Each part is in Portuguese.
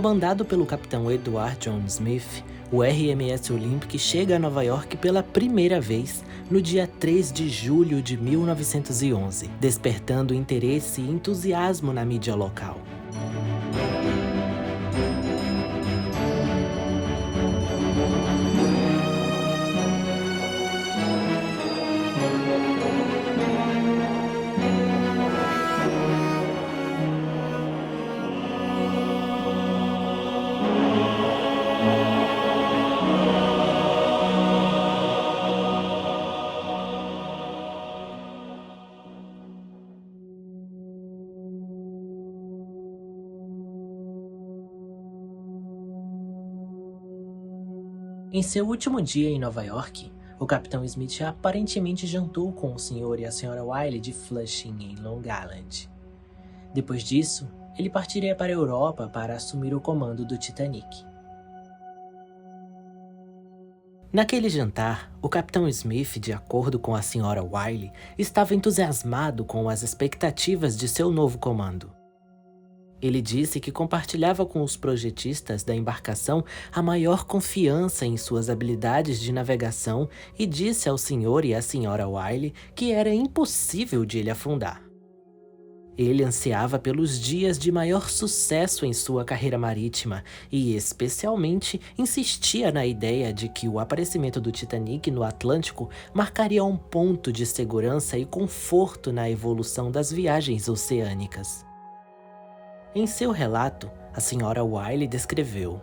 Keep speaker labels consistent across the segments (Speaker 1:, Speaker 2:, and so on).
Speaker 1: Comandado pelo capitão Edward John Smith, o RMS Olympic chega a Nova York pela primeira vez no dia 3 de julho de 1911, despertando interesse e entusiasmo na mídia local. Em seu último dia em Nova York, o capitão Smith aparentemente jantou com o Sr. e a Sra. Wiley de Flushing, em Long Island. Depois disso, ele partiria para a Europa para assumir o comando do Titanic. Naquele jantar, o capitão Smith, de acordo com a Sra. Wiley, estava entusiasmado com as expectativas de seu novo comando. Ele disse que compartilhava com os projetistas da embarcação a maior confiança em suas habilidades de navegação e disse ao senhor e à senhora Wiley que era impossível de ele afundar. Ele ansiava pelos dias de maior sucesso em sua carreira marítima e, especialmente, insistia na ideia de que o aparecimento do Titanic no Atlântico marcaria um ponto de segurança e conforto na evolução das viagens oceânicas. Em seu relato, a Sra. Wiley descreveu: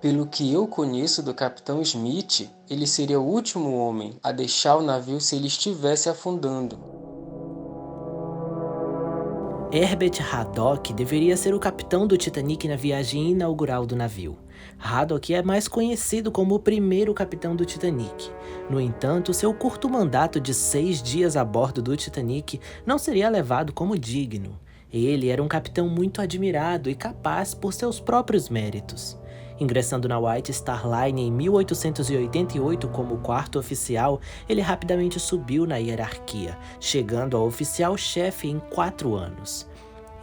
Speaker 2: "Pelo que eu conheço do capitão Smith, ele seria o último homem a deixar o navio se ele estivesse afundando."
Speaker 1: Herbert Haddock deveria ser o capitão do Titanic na viagem inaugural do navio. Haddock é mais conhecido como o primeiro capitão do Titanic. No entanto, seu curto mandato de 6 dias a bordo do Titanic não seria levado como digno. Ele era um capitão muito admirado e capaz por seus próprios méritos. Ingressando na White Star Line em 1888 como quarto oficial, ele rapidamente subiu na hierarquia, chegando a oficial-chefe em 4 anos.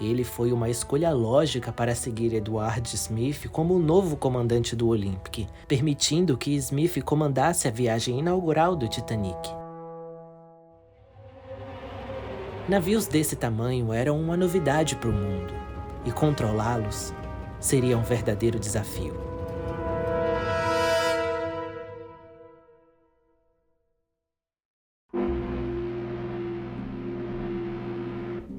Speaker 1: Ele foi uma escolha lógica para seguir Edward Smith como o novo comandante do Olympic, permitindo que Smith comandasse a viagem inaugural do Titanic. Navios desse tamanho eram uma novidade para o mundo, e controlá-los seria um verdadeiro desafio.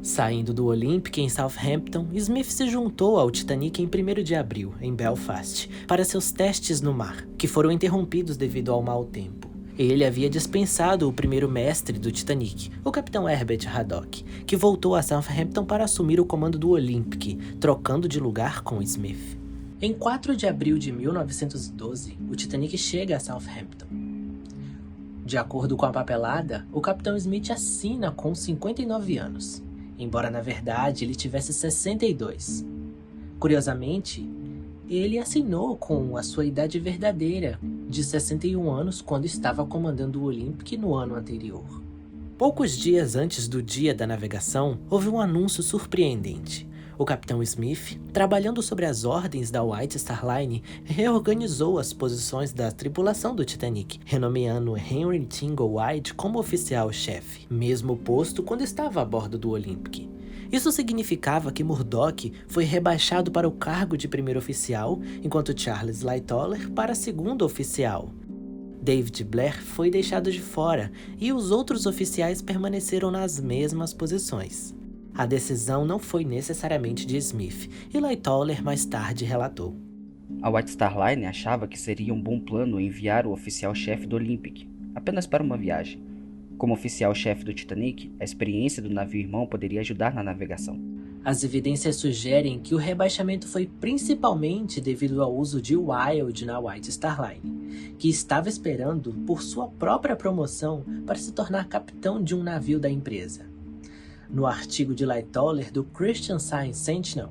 Speaker 1: Saindo do Olympic em Southampton, Smith se juntou ao Titanic em 1º de abril, em Belfast, para seus testes no mar, que foram interrompidos devido ao mau tempo. Ele havia dispensado o primeiro mestre do Titanic, o capitão Herbert Haddock, que voltou a Southampton para assumir o comando do Olympic, trocando de lugar com Smith. Em 4 de abril de 1912, o Titanic chega a Southampton. De acordo com a papelada, o capitão Smith assina com 59 anos, embora na verdade ele tivesse 62. Curiosamente, ele assinou com a sua idade verdadeira, de 61 anos, quando estava comandando o Olympic no ano anterior. Poucos dias antes do dia da navegação, houve um anúncio surpreendente. O capitão Smith, trabalhando sobre as ordens da White Star Line, reorganizou as posições da tripulação do Titanic, renomeando Henry Tingle White como oficial-chefe, mesmo posto quando estava a bordo do Olympic. Isso significava que Murdoch foi rebaixado para o cargo de primeiro oficial, enquanto Charles Lightoller para segundo oficial. David Blair foi deixado de fora e os outros oficiais permaneceram nas mesmas posições. A decisão não foi necessariamente de Smith, e Lightoller mais tarde relatou:
Speaker 3: "A White Star Line achava que seria um bom plano enviar o oficial-chefe do Olympic, apenas para uma viagem. Como oficial-chefe do Titanic, a experiência do navio irmão poderia ajudar na navegação."
Speaker 1: As evidências sugerem que o rebaixamento foi principalmente devido ao uso de Wilde na White Star Line, que estava esperando por sua própria promoção para se tornar capitão de um navio da empresa. No artigo de Lightoller do Christian Science Sentinel,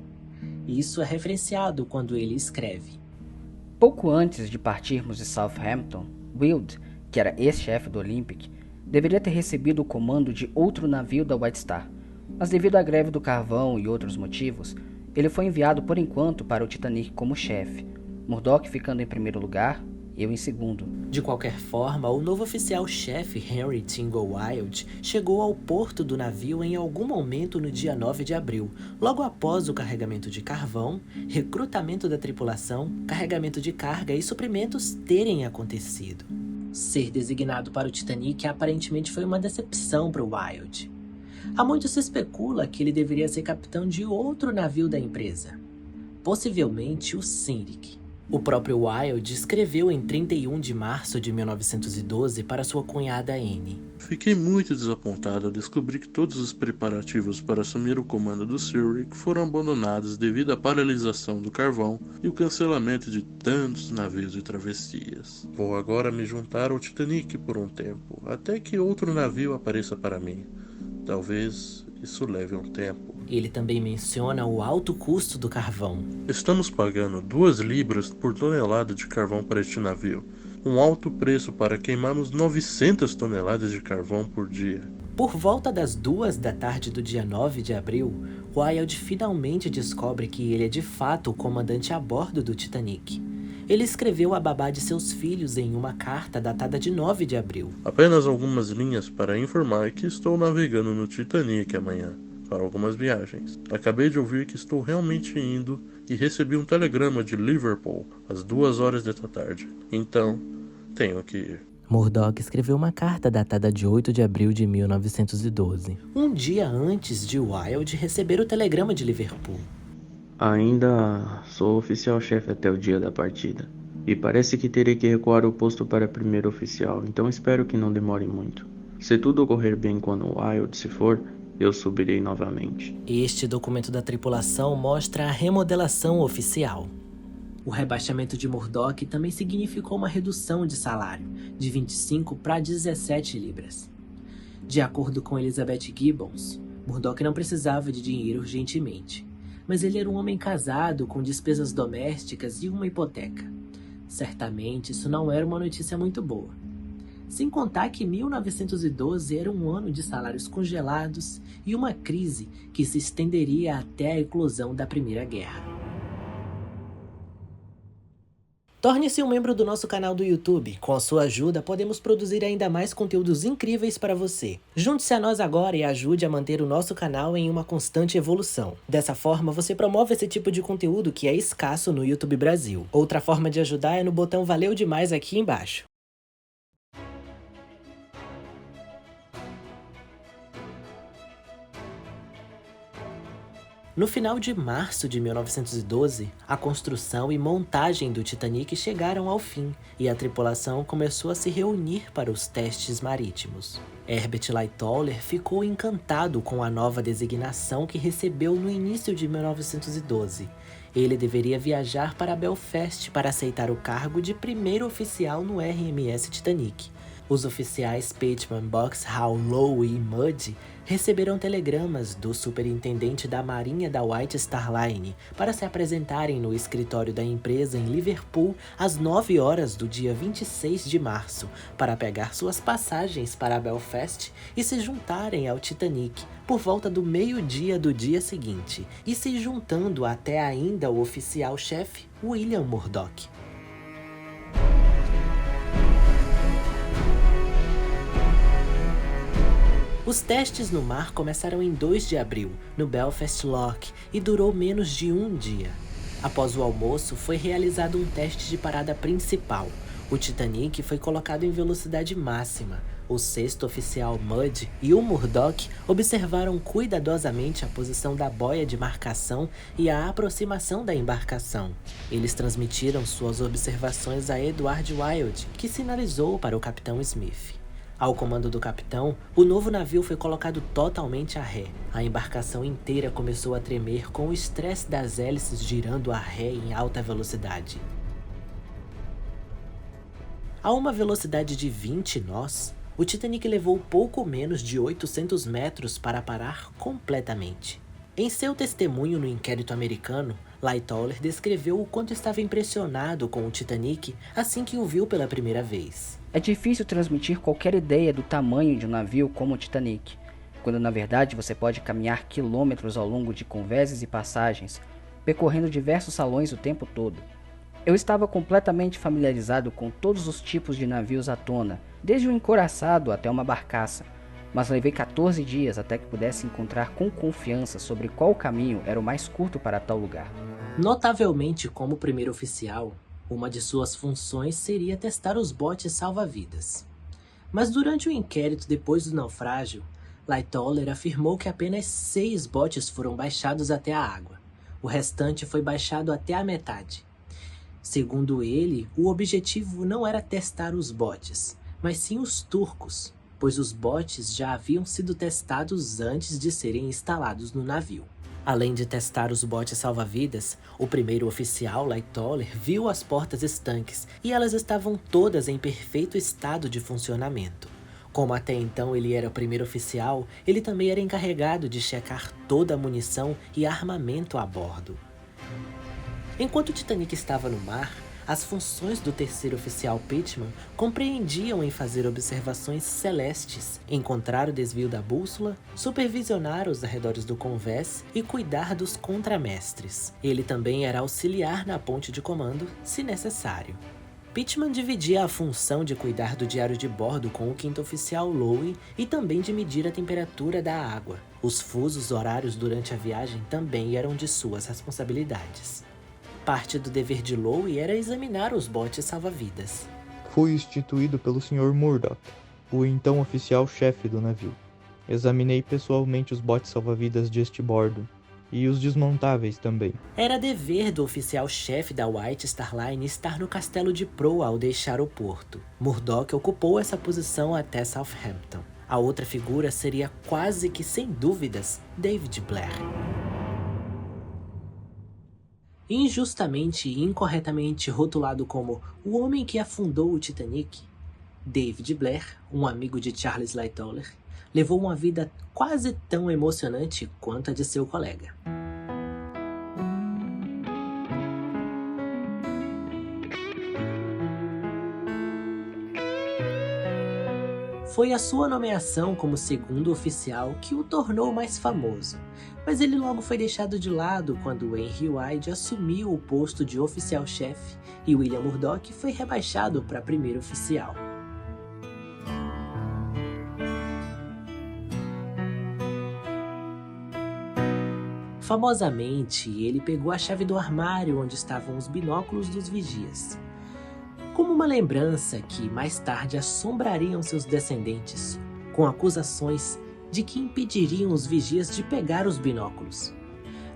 Speaker 1: isso é referenciado quando ele escreve:
Speaker 3: "Pouco antes de partirmos de Southampton, Wilde, que era ex-chefe do Olympic, deveria ter recebido o comando de outro navio da White Star, mas devido à greve do carvão e outros motivos, Ele foi enviado por enquanto para o Titanic como chefe, Murdoch ficando em primeiro lugar, eu em segundo.
Speaker 1: De qualquer forma, o novo oficial-chefe Henry Tingle Wilde chegou ao porto do navio em algum momento no dia 9 de abril, logo após o carregamento de carvão, recrutamento da tripulação, carregamento de carga e suprimentos terem acontecido. Ser designado para o Titanic aparentemente foi uma decepção para o Wilde. Há muito se especula que ele deveria ser capitão de outro navio da empresa, possivelmente o Syndic. O próprio Wilde escreveu em 31 de março de 1912 para sua cunhada Anne.
Speaker 4: Fiquei muito desapontado ao descobrir que todos os preparativos para assumir o comando do Syndic foram abandonados devido à paralisação do carvão e o cancelamento de tantos navios e travessias. Vou agora me juntar ao Titanic por um tempo, até que outro navio apareça para mim. Talvez isso leve um tempo.
Speaker 1: Ele também menciona o alto custo do carvão.
Speaker 4: Estamos pagando 2 libras por tonelada de carvão para este navio. Um alto preço para queimarmos 900 toneladas de carvão por dia.
Speaker 1: Por volta das 2 da tarde do dia 9 de abril, Wilde finalmente descobre que ele é de fato o comandante a bordo do Titanic. Ele escreveu a babá de seus filhos em uma carta datada de 9 de abril.
Speaker 4: Apenas algumas linhas para informar que estou navegando no Titanic amanhã, para algumas viagens. Acabei de ouvir que estou realmente indo e recebi um telegrama de Liverpool às 2 horas desta tarde. Então, tenho que ir.
Speaker 1: Murdoch escreveu uma carta datada de 8 de abril de 1912, um dia antes de Wilde receber o telegrama de Liverpool.
Speaker 5: Ainda sou oficial-chefe até o dia da partida, e parece que terei que recuar o posto para primeiro oficial, então espero que não demore muito. Se tudo ocorrer bem quando Wilde se for, eu subirei novamente.
Speaker 1: Este documento da tripulação mostra a remodelação oficial. O rebaixamento de Murdoch também significou uma redução de salário, de 25 para 17 libras. De acordo com Elizabeth Gibbons, Murdoch não precisava de dinheiro urgentemente, mas ele era um homem casado com despesas domésticas e uma hipoteca. Certamente isso não era uma notícia muito boa. Sem contar que 1912 era um ano de salários congelados e uma crise que se estenderia até a eclosão da Primeira Guerra. Torne-se um membro do nosso canal do YouTube. Com a sua ajuda, podemos produzir ainda mais conteúdos incríveis para você. Junte-se a nós agora e ajude a manter o nosso canal em uma constante evolução. Dessa forma, você promove esse tipo de conteúdo que é escasso no YouTube Brasil. Outra forma de ajudar é no botão Valeu Demais aqui embaixo. No final de março de 1912, a construção e montagem do Titanic chegaram ao fim e a tripulação começou a se reunir para os testes marítimos. Herbert Lightoller ficou encantado com a nova designação que recebeu no início de 1912. Ele deveria viajar para Belfast para aceitar o cargo de primeiro oficial no RMS Titanic. Os oficiais Pitman, Boxhall, Lowe e Mudge receberam telegramas do superintendente da Marinha da White Star Line para se apresentarem no escritório da empresa em Liverpool às 9 horas do dia 26 de março para pegar suas passagens para Belfast e se juntarem ao Titanic por volta do meio-dia do dia seguinte, e se juntando até ainda o oficial-chefe William Murdoch. Os testes no mar começaram em 2 de abril, no Belfast Lock, e durou menos de um dia. Após o almoço, foi realizado um teste de parada principal. O Titanic foi colocado em velocidade máxima. O sexto oficial Mudge e o Murdoch observaram cuidadosamente a posição da boia de marcação e a aproximação da embarcação. Eles transmitiram suas observações a Edward Wilde, que sinalizou para o capitão Smith. Ao comando do capitão, o novo navio foi colocado totalmente a ré. A embarcação inteira começou a tremer com o estresse das hélices girando a ré em alta velocidade. A uma velocidade de 20 nós, o Titanic levou pouco menos de 800 metros para parar completamente. Em seu testemunho no inquérito americano, Lightoller descreveu o quanto estava impressionado com o Titanic assim que o viu pela primeira vez.
Speaker 3: É difícil transmitir qualquer ideia do tamanho de um navio como o Titanic, quando na verdade você pode caminhar quilômetros ao longo de convéses e passagens, percorrendo diversos salões o tempo todo. Eu estava completamente familiarizado com todos os tipos de navios à tona, desde um encouraçado até uma barcaça, mas levei 14 dias até que pudesse encontrar com confiança sobre qual caminho era o mais curto para tal lugar.
Speaker 1: Notavelmente, como primeiro oficial, uma de suas funções seria testar os botes salva-vidas. Mas durante o inquérito depois do naufrágio, Lightoller afirmou que apenas 6 botes foram baixados até a água. O restante foi baixado até a metade. Segundo ele, o objetivo não era testar os botes, mas sim os turcos, pois os botes já haviam sido testados antes de serem instalados no navio. Além de testar os botes salva-vidas, o primeiro oficial, Lightoller, viu as portas estanques e elas estavam todas em perfeito estado de funcionamento. Como até então ele era o primeiro oficial, ele também era encarregado de checar toda a munição e armamento a bordo. Enquanto o Titanic estava no mar, as funções do terceiro oficial Pitman compreendiam em fazer observações celestes, encontrar o desvio da bússola, supervisionar os arredores do convés e cuidar dos contramestres. Ele também era auxiliar na ponte de comando, se necessário. Pitman dividia a função de cuidar do diário de bordo com o quinto oficial Lowe e também de medir a temperatura da água. Os fusos horários durante a viagem também eram de suas responsabilidades. Parte do dever de Lowe era examinar os botes salva-vidas.
Speaker 6: Fui instituído pelo Sr. Murdoch, o então oficial-chefe do navio. Examinei pessoalmente os botes salva-vidas de este bordo, e os desmontáveis também.
Speaker 1: Era dever do oficial-chefe da White Star Line estar no castelo de proa ao deixar o porto. Murdoch ocupou essa posição até Southampton. A outra figura seria quase que sem dúvidas David Blair. Injustamente e incorretamente rotulado como o homem que afundou o Titanic, David Blair, um amigo de Charles Lightoller, levou uma vida quase tão emocionante quanto a de seu colega. Foi a sua nomeação como segundo oficial que o tornou mais famoso, mas ele logo foi deixado de lado quando Henry Wide assumiu o posto de oficial-chefe e William Murdoch foi rebaixado para primeiro oficial. Famosamente, ele pegou a chave do armário onde estavam os binóculos dos vigias, como uma lembrança que mais tarde assombrariam seus descendentes, com acusações de que impediriam os vigias de pegar os binóculos,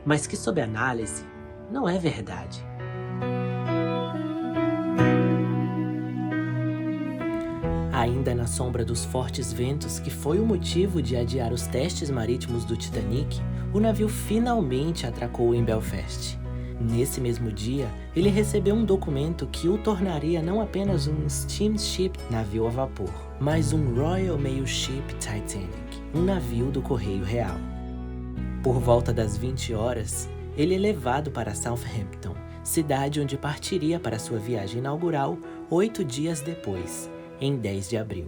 Speaker 1: mas que, sob análise, não é verdade. Ainda na sombra dos fortes ventos que foi o motivo de adiar os testes marítimos do Titanic, o navio finalmente atracou em Belfast. Nesse mesmo dia, ele recebeu um documento que o tornaria não apenas um steamship, navio a vapor, mas um Royal Mail Ship Titanic, um navio do Correio Real. Por volta das 20 horas, ele é levado para Southampton, cidade onde partiria para sua viagem inaugural 8 dias depois, em 10 de abril.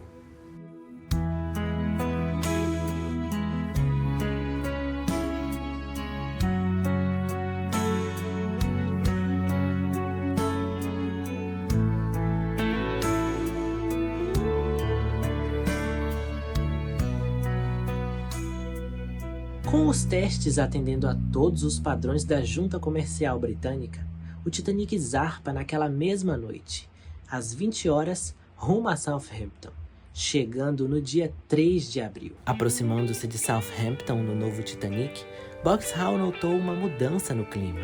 Speaker 1: Com os testes atendendo a todos os padrões da Junta Comercial Britânica, o Titanic zarpa naquela mesma noite, às 20 horas, rumo a Southampton, chegando no dia 3 de abril. Aproximando-se de Southampton no novo Titanic, Boxhall notou uma mudança no clima.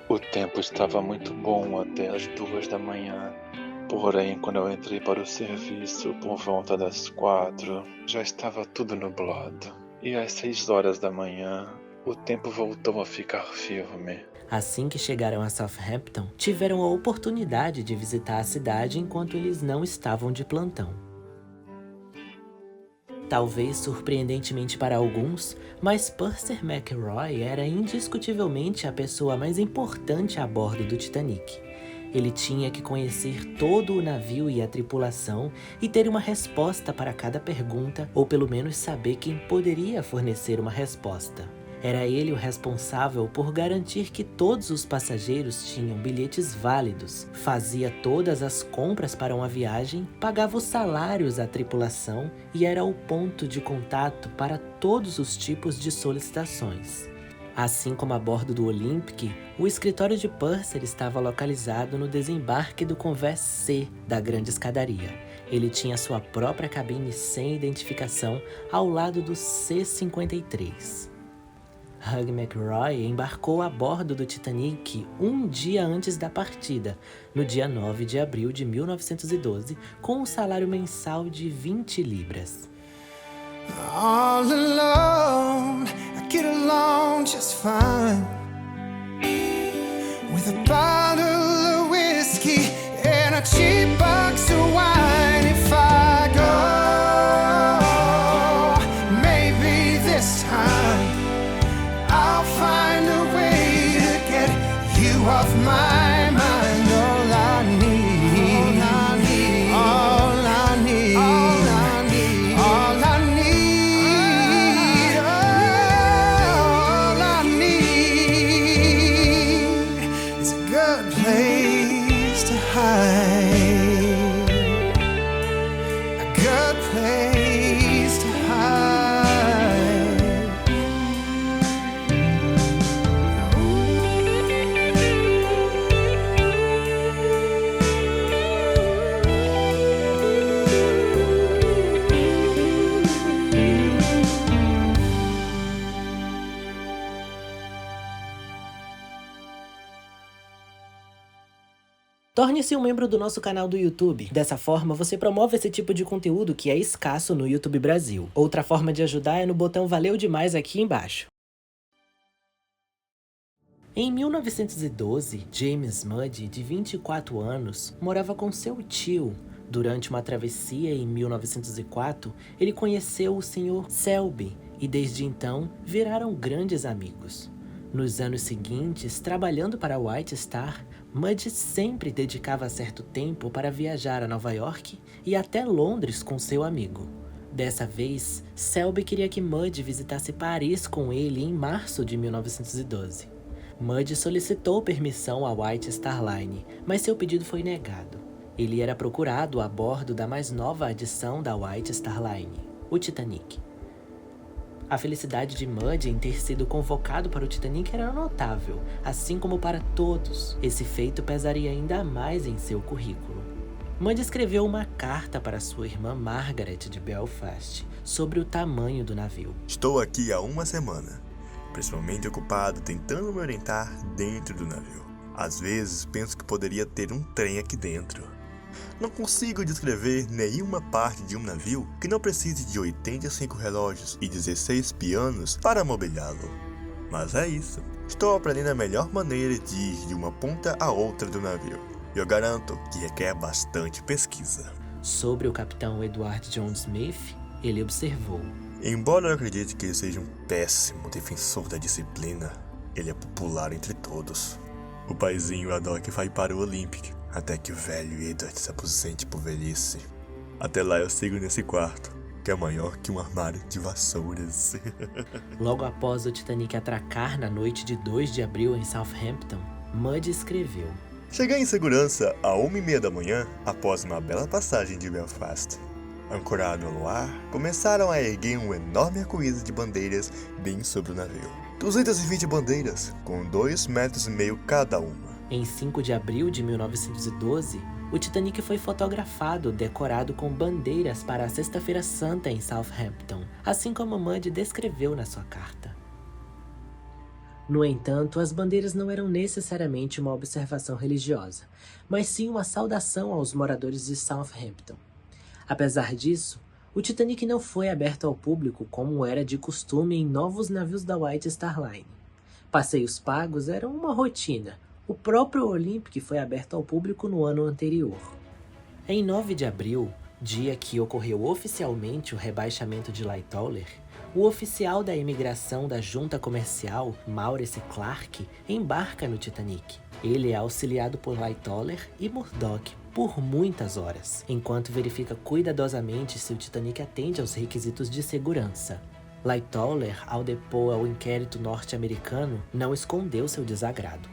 Speaker 7: O tempo estava muito bom até as 2 da manhã. Porém, quando eu entrei para o serviço, por volta das 4, já estava tudo nublado. E às 6 horas da manhã, o tempo voltou a ficar firme.
Speaker 1: Assim que chegaram a Southampton, tiveram a oportunidade de visitar a cidade enquanto eles não estavam de plantão. Talvez surpreendentemente para alguns, mas Purser McRoy era indiscutivelmente a pessoa mais importante a bordo do Titanic. Ele tinha que conhecer todo o navio e a tripulação e ter uma resposta para cada pergunta, ou pelo menos saber quem poderia fornecer uma resposta. Era ele o responsável por garantir que todos os passageiros tinham bilhetes válidos, fazia todas as compras para uma viagem, pagava os salários à tripulação e era o ponto de contato para todos os tipos de solicitações. Assim como a bordo do Olympic, o escritório de Purser estava localizado no desembarque do convés C da grande escadaria. Ele tinha sua própria cabine sem identificação ao lado do C-53. Hugh McRoy embarcou a bordo do Titanic um dia antes da partida, no dia 9 de abril de 1912, com um salário mensal de 20 libras.
Speaker 8: All alone, I get along just fine with a bottle of whiskey and a cheap box of wine. If I go, maybe this time I'll find a way to get you off my mind. All I need, all I need, all I need, all I need, all I need is a good place to hide, a good place to hide.
Speaker 1: Torne-se um membro do nosso canal do YouTube. Dessa forma, você promove esse tipo de conteúdo que é escasso no YouTube Brasil. Outra forma de ajudar é no botão Valeu Demais aqui embaixo. Em 1912, James Mudie, de 24 anos, morava com seu tio. Durante uma travessia em 1904, ele conheceu o Sr. Selby e desde então viraram grandes amigos. Nos anos seguintes, trabalhando para a White Star, Mudie sempre dedicava certo tempo para viajar a Nova York e até Londres com seu amigo. Dessa vez, Selby queria que Mudie visitasse Paris com ele em março de 1912. Mudie solicitou permissão à White Star Line, mas seu pedido foi negado. Ele era procurado a bordo da mais nova adição da White Star Line, o Titanic. A felicidade de Mudie em ter sido convocado para o Titanic era notável, assim como para todos. Esse feito pesaria ainda mais em seu currículo. Mudie escreveu uma carta para sua irmã Margaret de Belfast sobre o tamanho do navio.
Speaker 9: Estou aqui há uma semana, principalmente ocupado tentando me orientar dentro do navio. Às vezes penso que poderia ter um trem aqui dentro. Não consigo descrever nenhuma parte de um navio que não precise de 85 relógios e 16 pianos para mobiliá-lo. Mas é isso. Estou aprendendo a melhor maneira de ir de uma ponta a outra do navio. Eu garanto que requer bastante pesquisa.
Speaker 1: Sobre o capitão Edward John Smith, ele observou:
Speaker 9: embora eu acredite que ele seja um péssimo defensor da disciplina, ele é popular entre todos. O paizinho adora que vai para o Olympic, até que o velho Edward se aposente por velhice. Até lá eu sigo nesse quarto, que é maior que um armário de vassouras.
Speaker 1: Logo após o Titanic atracar na noite de 2 de abril em Southampton, Mudie escreveu:
Speaker 9: cheguei em segurança à 1h30 da manhã, após uma bela passagem de Belfast. Ancorado no ar, começaram a erguer um enorme arco-íris de bandeiras bem sobre o navio. 220 bandeiras, com 2,5 metros cada uma.
Speaker 1: Em 5 de abril de 1912, o Titanic foi fotografado decorado com bandeiras para a Sexta-feira Santa em Southampton, assim como Mudie descreveu na sua carta. No entanto, as bandeiras não eram necessariamente uma observação religiosa, mas sim uma saudação aos moradores de Southampton. Apesar disso, o Titanic não foi aberto ao público como era de costume em novos navios da White Star Line. Passeios pagos eram uma rotina. O próprio Olympic foi aberto ao público no ano anterior. Em 9 de abril, dia que ocorreu oficialmente o rebaixamento de Lightoller, o oficial da imigração da junta comercial, Maurice Clark, embarca no Titanic. Ele é auxiliado por Lightoller e Murdoch por muitas horas, enquanto verifica cuidadosamente se o Titanic atende aos requisitos de segurança. Lightoller, ao depor ao inquérito norte-americano, não escondeu seu desagrado.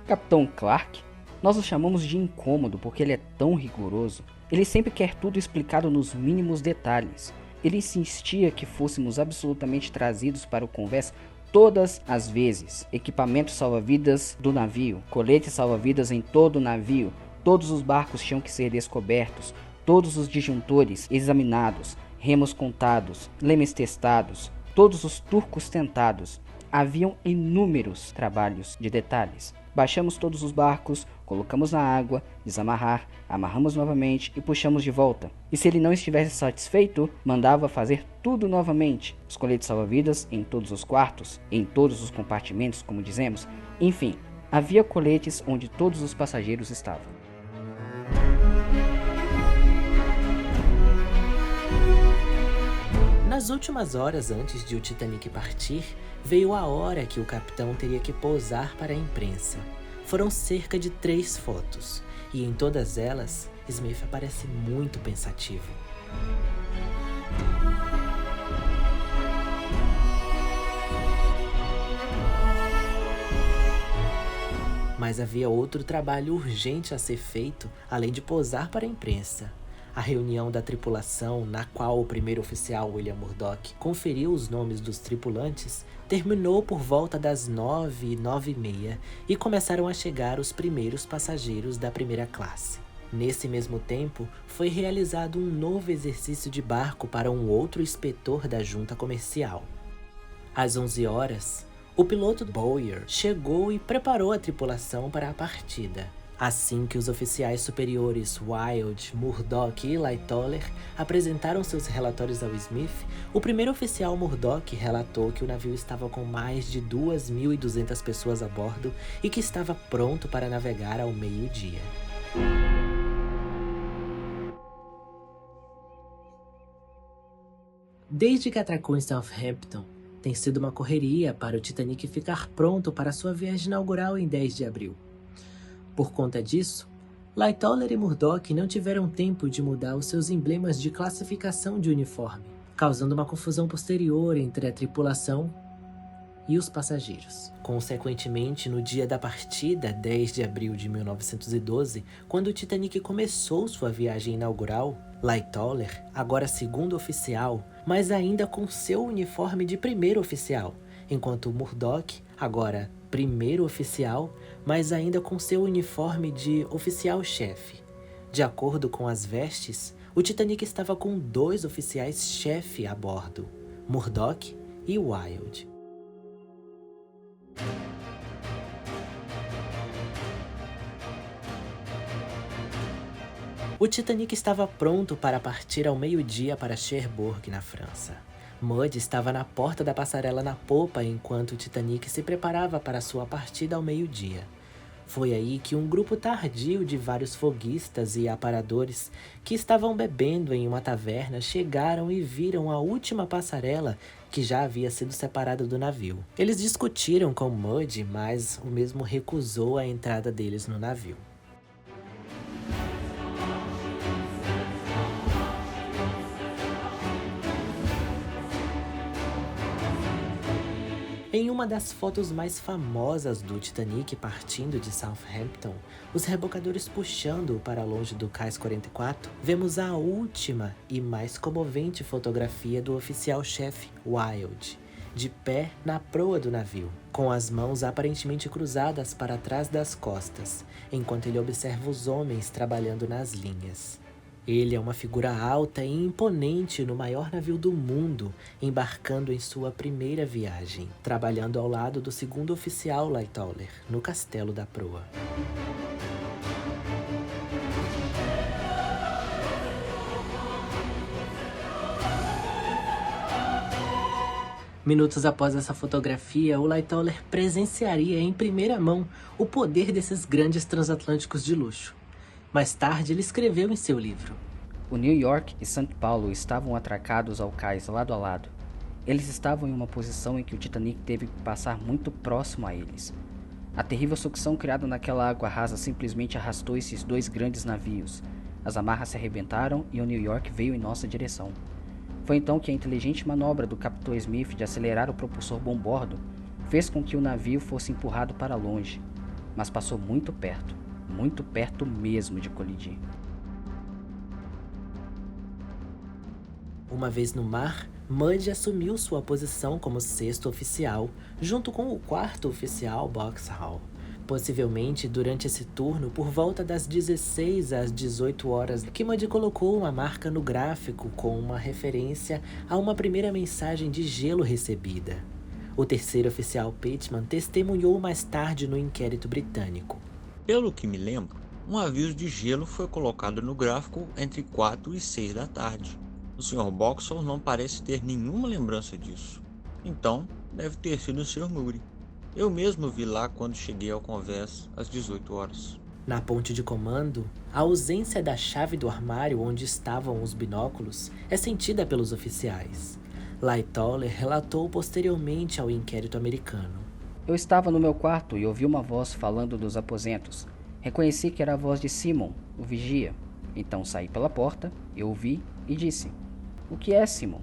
Speaker 3: Capitão Clark, nós o chamamos de incômodo porque ele é tão rigoroso. Ele sempre quer tudo explicado nos mínimos detalhes. Ele insistia que fôssemos absolutamente trazidos para o convés todas as vezes. Equipamentos salva-vidas do navio, coletes salva-vidas em todo o navio, todos os barcos tinham que ser descobertos, todos os disjuntores examinados, remos contados, lemes testados, todos os turcos tentados. Haviam inúmeros trabalhos de detalhes. Baixamos todos os barcos, colocamos na água, desamarrar, amarramos novamente e puxamos de volta. E se ele não estivesse satisfeito, mandava fazer tudo novamente. Os coletes salva-vidas em todos os quartos, em todos os compartimentos, como dizemos. Enfim, havia coletes onde todos os passageiros estavam.
Speaker 1: Nas últimas horas antes de o Titanic partir, veio a hora que o capitão teria que pousar para a imprensa. Foram cerca de 3 fotos, e em todas elas, Smith parece muito pensativo. Mas havia outro trabalho urgente a ser feito, além de posar para a imprensa. A reunião da tripulação, na qual o primeiro oficial William Murdoch conferiu os nomes dos tripulantes, terminou por volta das 9h, 9h30 e começaram a chegar os primeiros passageiros da primeira classe. Nesse mesmo tempo, foi realizado um novo exercício de barco para um outro inspetor da junta comercial. Às 11 horas, o piloto Bowyer chegou e preparou a tripulação para a partida. Assim que os oficiais superiores Wild, Murdoch e Lightoller apresentaram seus relatórios ao Smith, o primeiro oficial Murdoch relatou que o navio estava com mais de 2.200 pessoas a bordo e que estava pronto para navegar ao meio-dia. Desde que atracou em Southampton, tem sido uma correria para o Titanic ficar pronto para sua viagem inaugural em 10 de abril. Por conta disso, Lightoller e Murdoch não tiveram tempo de mudar os seus emblemas de classificação de uniforme, causando uma confusão posterior entre a tripulação e os passageiros. Consequentemente, no dia da partida, 10 de abril de 1912, quando o Titanic começou sua viagem inaugural, Lightoller, agora segundo oficial, mas ainda com seu uniforme de primeiro oficial, enquanto Murdoch, agora primeiro oficial, mas ainda com seu uniforme de oficial-chefe. De acordo com as vestes, o Titanic estava com 2 oficiais-chefe a bordo, Murdoch e Wild. O Titanic estava pronto para partir ao meio-dia para Cherbourg, na França. Mudge estava na porta da passarela na popa enquanto o Titanic se preparava para sua partida ao meio-dia. Foi aí que um grupo tardio de vários foguistas e aparadores que estavam bebendo em uma taverna chegaram e viram a última passarela que já havia sido separada do navio. Eles discutiram com Mudge, mas o mesmo recusou a entrada deles no navio. Em uma das fotos mais famosas do Titanic partindo de Southampton, os rebocadores puxando-o para longe do Cais 44, vemos a última e mais comovente fotografia do oficial-chefe Wild, de pé na proa do navio, com as mãos aparentemente cruzadas para trás das costas, enquanto ele observa os homens trabalhando nas linhas. Ele é uma figura alta e imponente no maior navio do mundo, embarcando em sua primeira viagem, trabalhando ao lado do segundo oficial Lightoller, no castelo da proa. Minutos após essa fotografia, o Lightoller presenciaria em primeira mão o poder desses grandes transatlânticos de luxo. Mais tarde, ele escreveu em seu livro:
Speaker 3: O New York e São Paulo estavam atracados ao cais lado a lado. Eles estavam em uma posição em que o Titanic teve que passar muito próximo a eles. A terrível sucção criada naquela água rasa simplesmente arrastou esses 2 grandes navios. As amarras se arrebentaram e o New York veio em nossa direção. Foi então que a inteligente manobra do Capitão Smith de acelerar o propulsor bombordo fez com que o navio fosse empurrado para longe, mas passou muito perto mesmo de colidir.
Speaker 1: Uma vez no mar, Mudge assumiu sua posição como sexto oficial, junto com o quarto oficial Boxhall. Possivelmente durante esse turno, por volta das 16 às 18 horas, que Mudge colocou uma marca no gráfico com uma referência a uma primeira mensagem de gelo recebida. O terceiro oficial Pittman testemunhou mais tarde no inquérito britânico.
Speaker 10: Pelo que me lembro, um aviso de gelo foi colocado no gráfico entre 4 e 6 da tarde. O Sr. Boxall não parece ter nenhuma lembrança disso. Então, deve ter sido o Sr. Moody. Eu mesmo vi lá quando cheguei ao convés às 18 horas.
Speaker 1: Na ponte de comando, a ausência da chave do armário onde estavam os binóculos é sentida pelos oficiais. Lightoller relatou posteriormente ao inquérito americano.
Speaker 3: Eu estava no meu quarto e ouvi uma voz falando dos aposentos. Reconheci que era a voz de Simon, o vigia. Então saí pela porta, eu o vi e disse: "O que é, Simon?"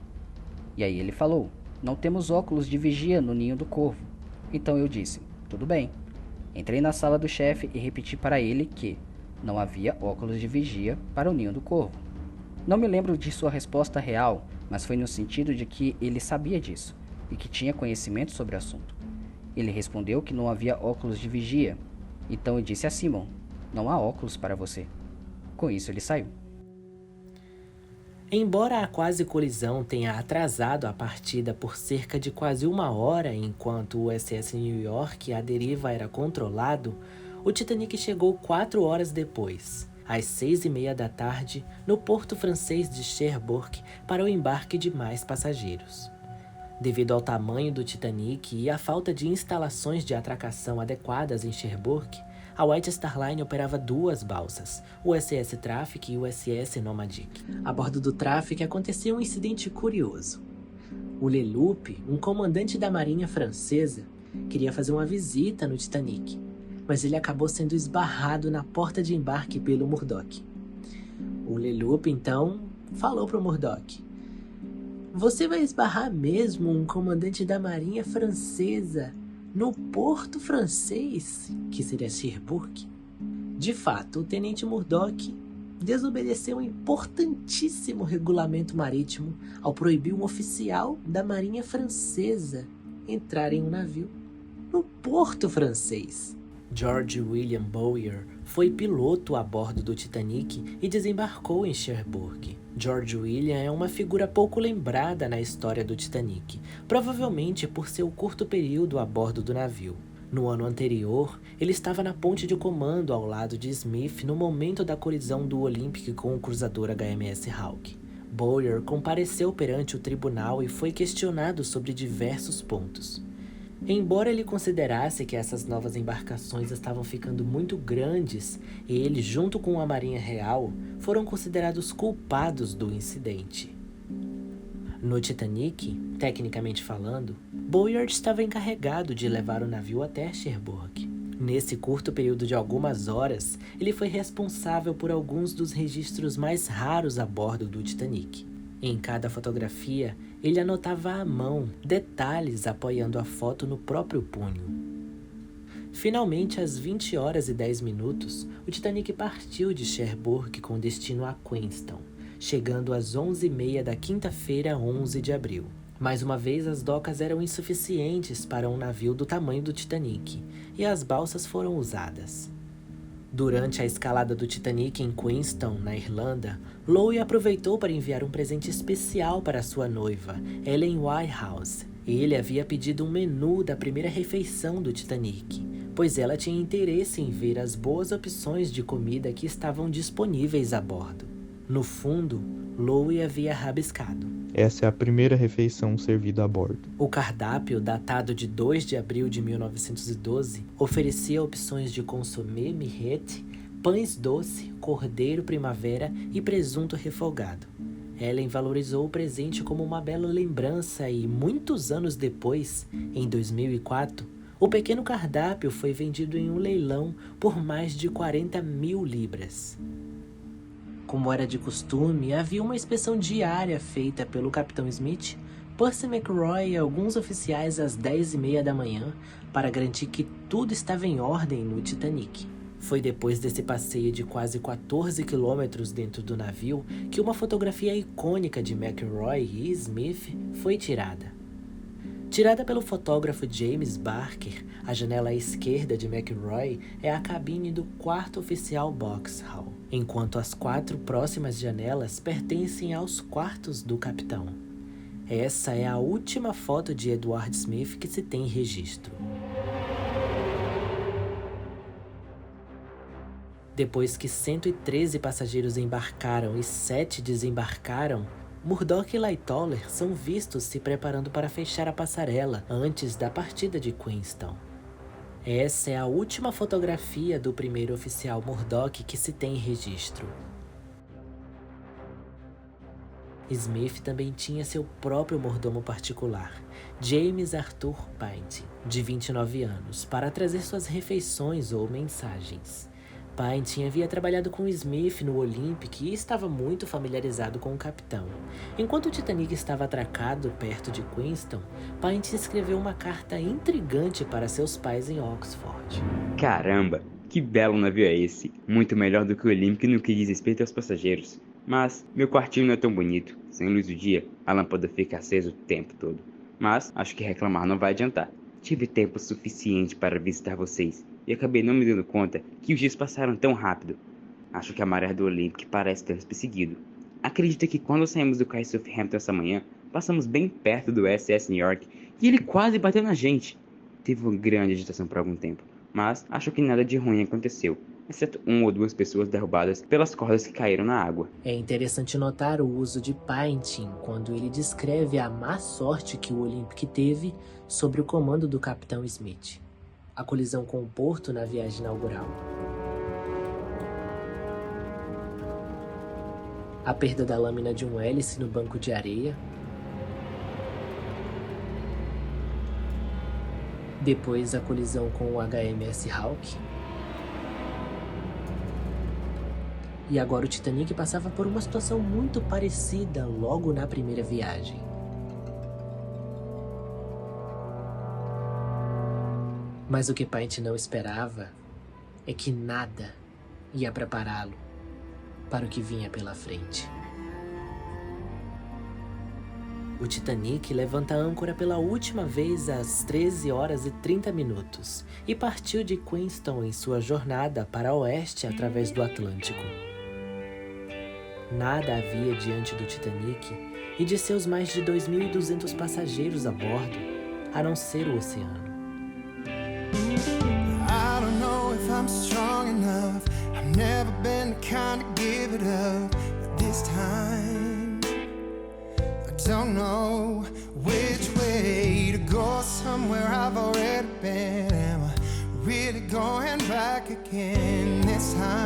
Speaker 3: E aí ele falou: "Não temos óculos de vigia no ninho do corvo." Então eu disse: "Tudo bem." Entrei na sala do chefe e repeti para ele que não havia óculos de vigia para o ninho do corvo. Não me lembro de sua resposta real, mas foi no sentido de que ele sabia disso e que tinha conhecimento sobre o assunto. Ele respondeu que não havia óculos de vigia. Então eu disse a Simon: "Não há óculos para você." Com isso ele saiu.
Speaker 1: Embora a quase colisão tenha atrasado a partida por cerca de quase 1 hora enquanto o USS New York à deriva era controlado, o Titanic chegou 4 horas depois, às 6h30 da tarde, no porto francês de Cherbourg para o embarque de mais passageiros. Devido ao tamanho do Titanic e à falta de instalações de atracação adequadas em Cherbourg, a White Star Line operava 2 balsas, o USS Traffic e o USS Nomadic. A bordo do Traffic acontecia um incidente curioso. O Leloup, um comandante da marinha francesa, queria fazer uma visita no Titanic, mas ele acabou sendo esbarrado na porta de embarque pelo Murdoch. O Leloup, então, falou para o Murdoch: "Você vai esbarrar mesmo um comandante da marinha francesa no porto francês, que seria Cherbourg?" De fato, o tenente Murdoch desobedeceu um importantíssimo regulamento marítimo ao proibir um oficial da marinha francesa entrar em um navio no porto francês. George William Bowyer foi piloto a bordo do Titanic e desembarcou em Cherbourg. George William é uma figura pouco lembrada na história do Titanic, provavelmente por seu curto período a bordo do navio. No ano anterior, ele estava na ponte de comando ao lado de Smith no momento da colisão do Olympic com o cruzador HMS Hawke. Bowyer compareceu perante o tribunal e foi questionado sobre diversos pontos. Embora ele considerasse que essas novas embarcações estavam ficando muito grandes, ele, junto com a Marinha Real, foram considerados culpados do incidente. No Titanic, tecnicamente falando, Bowyer estava encarregado de levar o navio até Cherbourg. Nesse curto período de algumas horas, ele foi responsável por alguns dos registros mais raros a bordo do Titanic. Em cada fotografia, ele anotava à mão detalhes apoiando a foto no próprio punho. Finalmente, às 20 horas e 10 minutos, o Titanic partiu de Cherbourg com destino a Queenstown, chegando às 11h30 da quinta-feira, 11 de abril. Mais uma vez, as docas eram insuficientes para um navio do tamanho do Titanic, e as balsas foram usadas. Durante a escalada do Titanic em Queenstown, na Irlanda, Lowe aproveitou para enviar um presente especial para sua noiva, Ellen Whitehouse. Ele havia pedido um menu da primeira refeição do Titanic, pois ela tinha interesse em ver as boas opções de comida que estavam disponíveis a bordo. No fundo, Lowe havia rabiscado:
Speaker 6: "Essa é a primeira refeição servida a bordo."
Speaker 1: O cardápio, datado de 2 de abril de 1912, oferecia opções de consomé mirrete, pães doce, cordeiro primavera e presunto refogado. Ellen valorizou o presente como uma bela lembrança e, muitos anos depois, em 2004, o pequeno cardápio foi vendido em um leilão por mais de 40.000 libras. Como era de costume, havia uma inspeção diária feita pelo Capitão Smith, Percy McRoy e alguns oficiais às 10h30 da manhã para garantir que tudo estava em ordem no Titanic. Foi depois desse passeio de quase 14 quilômetros dentro do navio que uma fotografia icônica de McRoy e Smith foi tirada. Tirada pelo fotógrafo James Barker, a janela à esquerda de McRoy é a cabine do quarto oficial Boxhall, enquanto as 4 próximas janelas pertencem aos quartos do capitão. Essa é a última foto de Edward Smith que se tem registro. Depois que 113 passageiros embarcaram e 7 desembarcaram, Murdoch e Lightoller são vistos se preparando para fechar a passarela antes da partida de Queenstown. Essa é a última fotografia do primeiro oficial Murdoch que se tem registro. Smith também tinha seu próprio mordomo particular, James Arthur Painting, de 29 anos, para trazer suas refeições ou mensagens. Painting havia trabalhado com Smith no Olympic e estava muito familiarizado com o capitão. Enquanto o Titanic estava atracado perto de Queenstown, Painting escreveu uma carta intrigante para seus pais em Oxford.
Speaker 11: Caramba, que belo navio é esse! Muito melhor do que o Olympic no que diz respeito aos passageiros. Mas meu quartinho não é tão bonito. Sem luz do dia, a lâmpada fica acesa o tempo todo. Mas acho que reclamar não vai adiantar. Tive tempo suficiente para visitar vocês e acabei não me dando conta que os dias passaram tão rápido. Acho que a maré do Olympic parece ter nos perseguido. Acredita que quando saímos do cais Southampton essa manhã, passamos bem perto do SS New York e ele quase bateu na gente. Teve uma grande agitação por algum tempo, mas acho que nada de ruim aconteceu, exceto 1 ou 2 pessoas derrubadas pelas cordas que caíram na água.
Speaker 1: É interessante notar o uso de Painting quando ele descreve a má sorte que o Olympic teve sob o comando do Capitão Smith. A colisão com o porto na viagem inaugural. A perda da lâmina de um hélice no banco de areia. Depois a colisão com o HMS Hawke. E agora o Titanic passava por uma situação muito parecida logo na primeira viagem. Mas o que Painting não esperava é que nada ia prepará-lo para o que vinha pela frente. O Titanic levanta a âncora pela última vez às 13h30 e partiu de Queenstown em sua jornada para oeste através do Atlântico. Nada havia diante do Titanic e de seus mais de 2.200 passageiros a bordo, a não ser o oceano.
Speaker 8: I don't know if I'm strong enough. I've never been the kind to give it up. But this time, I don't know which way to go. Somewhere I've already been. Am I really going back again this time?